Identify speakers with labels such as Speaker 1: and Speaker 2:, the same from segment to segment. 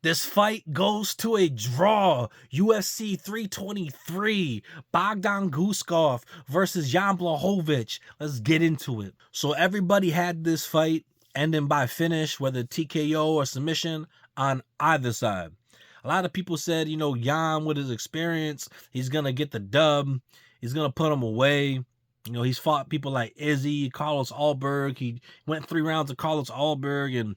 Speaker 1: This fight goes to a draw. UFC 323. Bogdan Guskov versus Jan Blachowicz. Let's get into it. So everybody had this fight ending by finish, whether TKO or submission, on either side. A lot of people said, Jan, with his experience, he's going to get the dub. He's going to put him away. He's fought people like Izzy, Carlos Alberg. He went 3 rounds of Carlos Alberg, and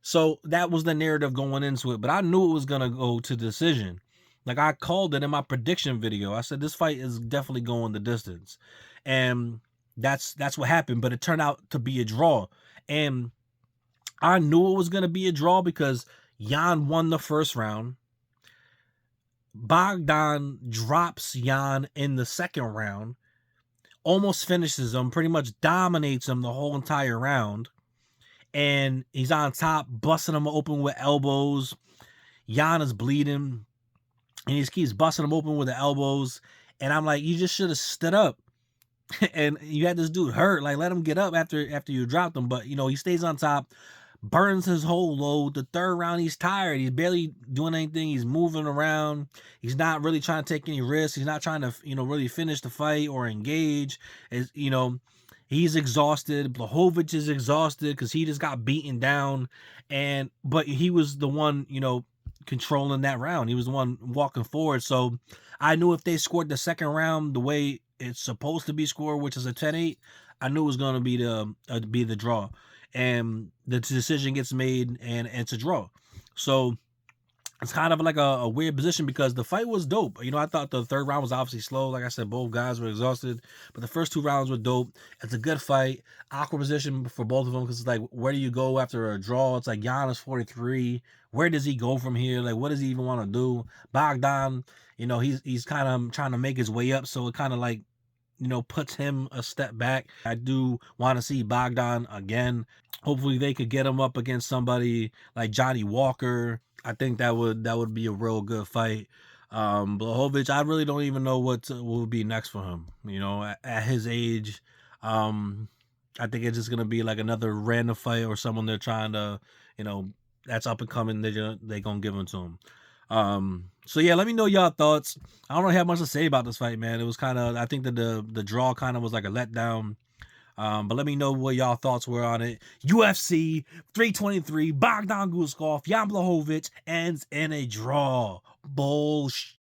Speaker 1: so that was the narrative going into it. But I knew it was going to go to decision. Like, I called it in my prediction video. I said this fight is definitely going the distance. And that's what happened. But it turned out to be a draw. And I knew it was going to be a draw because Jan won the first round. Bogdan drops Jan in the second round. Almost finishes him. Pretty much dominates him the whole entire round. And he's on top, busting him open with elbows. Jan is bleeding, and he keeps busting him open with the elbows. And I'm like, you just should have stood up. And you had this dude hurt. Like, let him get up after you dropped him. But, he stays on top, burns his whole load. The third round, he's tired. He's barely doing anything. He's moving around. He's not really trying to take any risks. He's not trying to, really finish the fight or engage. He's exhausted. Blachowicz is exhausted because he just got beaten down. But he was the one, controlling that round. He was the one walking forward. So I knew if they scored the second round the way it's supposed to be scored, which is a 10-8, I knew it was going to be the draw. And the decision gets made, and it's a draw. So it's kind of like a weird position because the fight was dope. I thought the third round was obviously slow. Like I said, both guys were exhausted, but the first 2 rounds were dope. It's a good fight. Awkward position for both of them because it's like, where do you go after a draw? It's like Jan is 43. Where does he go from here? Like, what does he even want to do? Bogdan, he's kind of trying to make his way up, so it kind of like, puts him a step back. I do want to see Bogdan again. Hopefully they could get him up against somebody like Johnny Walker. I think that would be a real good fight. Blachowicz, I really don't even know what would be next for him. At his age, I think it's just gonna be like another random fight or someone they're trying to, that's up and coming. They're gonna give him to him. So yeah, let me know y'all thoughts. I don't really have much to say about this fight, man. It was kind of, I think that the draw kind of was like a letdown. But let me know what y'all thoughts were on it. UFC 323, Bogdan Guskov, Jan Blachowicz ends in a draw. Bullshit.